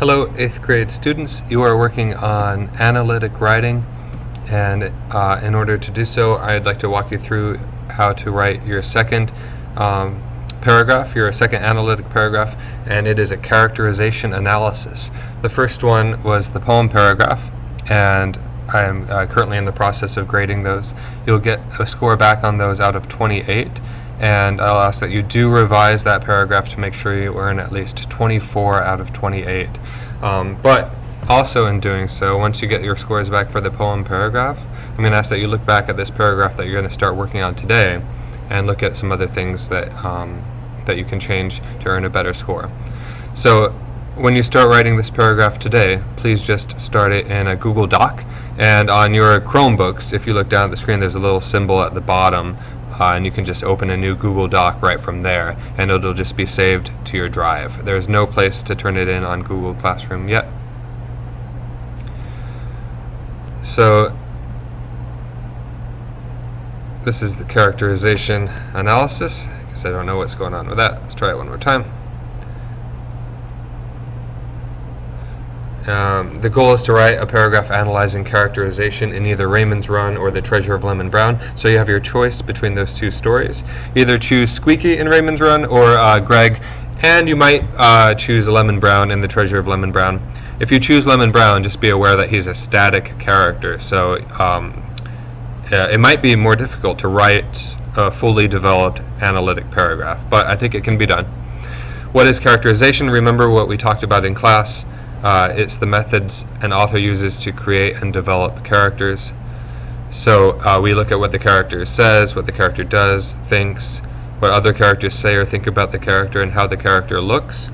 Hello, 8th grade students. You are working on analytic writing, and in order to do so, I'd like to walk you through how to write your second paragraph, your second analytic paragraph, and it is a characterization analysis. The first one was the poem paragraph, and I am currently in the process of grading those. You'll get a score back on those out of 28. And I'll ask that you do revise that paragraph to make sure you earn at least 24 out of 28. But also in doing so, once you get your scores back for the poem paragraph, I'm going to ask that you look back at this paragraph that you're going to start working on today and look at some other things that, that you can change to earn a better score. So when you start writing this paragraph today, please just start it in a Google Doc. And on your Chromebooks, if you look down at the screen, there's a little symbol at the bottom. And you can just open a new Google Doc right from there, and it'll just be saved to your drive. There's no place to turn it in on Google Classroom yet. So this is the characterization analysis. I guess I don't know what's going on with that. Let's try it one more time. The goal is to write a paragraph analyzing characterization in either Raymond's Run or The Treasure of Lemon Brown. So you have your choice between those two stories. Either choose Squeaky in Raymond's Run or Greg, and you might choose Lemon Brown in The Treasure of Lemon Brown. If you choose Lemon Brown, just be aware that he's a static character, so it might be more difficult to write a fully developed analytic paragraph, but I think it can be done. What is characterization? Remember what we talked about in class. It's the methods an author uses to create and develop characters. So we look at what the character says, what the character does, thinks, what other characters say or think about the character, and how the character looks.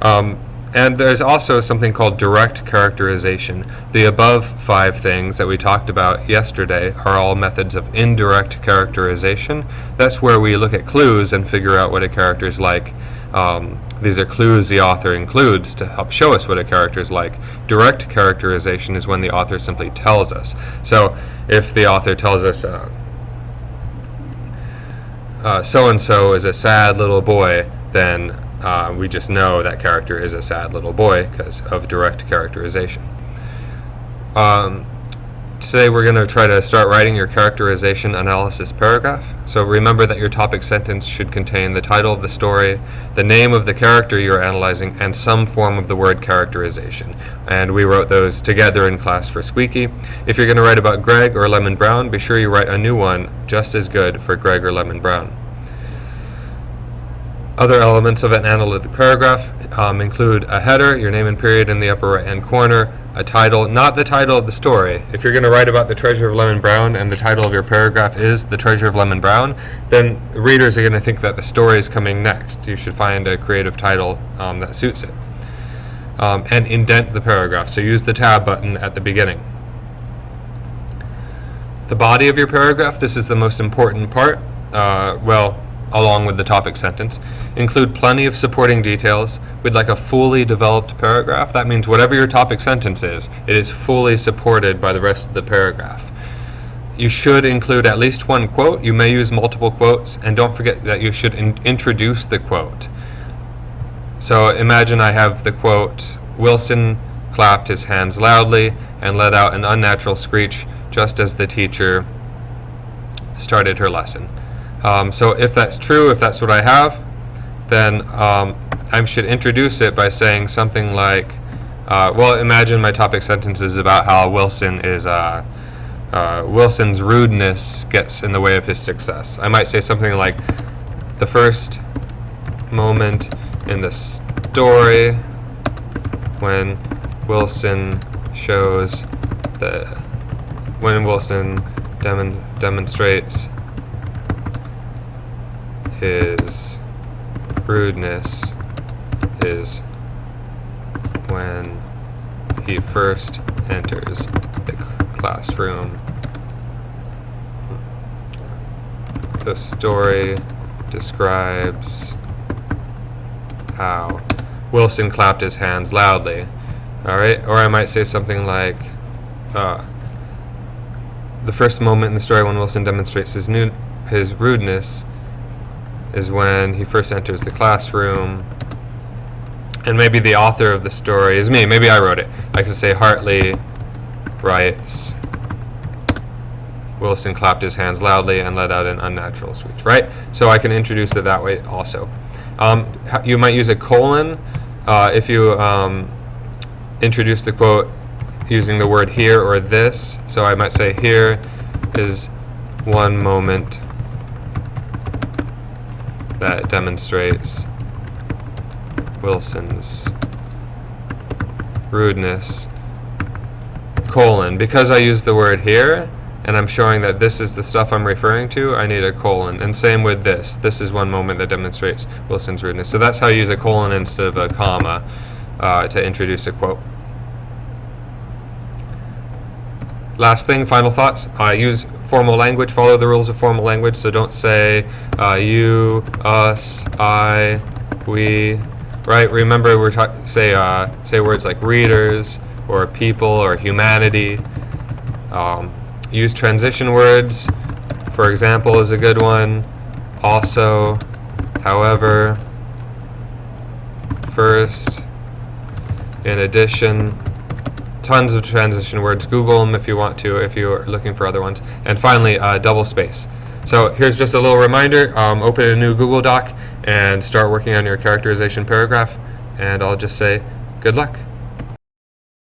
And there's also something called direct characterization. The above 5 things that we talked about yesterday are all methods of indirect characterization. That's where we look at clues and figure out what a character is like. These are clues the author includes to help show us what a character is like. Direct characterization is when the author simply tells us. So if the author tells us so-and-so is a sad little boy, then we just know that character is a sad little boy because of direct characterization. Today we're going to try to start writing your characterization analysis paragraph. So remember that your topic sentence should contain the title of the story, the name of the character you're analyzing, and some form of the word characterization. And we wrote those together in class for Squeaky. If you're going to write about Greg or Lemon Brown, be sure you write a new one just as good for Greg or Lemon Brown. Other elements of an analytic paragraph include a header, your name and period in the upper right-hand corner, a title, not the title of the story. If you're going to write about The Treasure of Lemon Brown and the title of your paragraph is The Treasure of Lemon Brown, then readers are going to think that the story is coming next. You should find a creative title that suits it. And indent the paragraph, so use the tab button at the beginning. The body of your paragraph, this is the most important part, along with the topic sentence. Include plenty of supporting details. We'd like a fully developed paragraph. That means whatever your topic sentence is, it is fully supported by the rest of the paragraph. You should include at least one quote. You may use multiple quotes, and don't forget that you should introduce the quote. So imagine I have the quote, "Wilson clapped his hands loudly and let out an unnatural screech just as the teacher started her lesson." So if that's true, if that's what I have, then I should introduce it by saying something like, imagine my topic sentence is about how Wilson's rudeness gets in the way of his success. I might say something like, the first moment in the story when Wilson demonstrates his rudeness is when he first enters the classroom. The story describes how Wilson clapped his hands loudly. Alright, or I might say something like, the first moment in the story when Wilson demonstrates his rudeness is when he first enters the classroom and maybe the author of the story is me. Maybe I wrote it. I could say Hartley writes, Wilson clapped his hands loudly and let out an unnatural screech, right? So I can introduce it that way also. You might use a colon if you introduce the quote using the word here or this. So I might say, here is one moment that demonstrates Wilson's rudeness, colon. Because I use the word here, and I'm showing that this is the stuff I'm referring to, I need a colon. And same with this. This is one moment that demonstrates Wilson's rudeness. So that's how you use a colon instead of a comma to introduce a quote. Last thing, final thoughts. Use formal language, follow the rules of formal language. So don't say you, us, I, we, right? Remember, say words like readers or people or humanity. Use transition words. For example is a good one. Also, however, first, in addition. Tons of transition words. Google them if you want to, if you're looking for other ones. And finally, double space. So here's just a little reminder. Open a new Google Doc and start working on your characterization paragraph. And I'll just say good luck.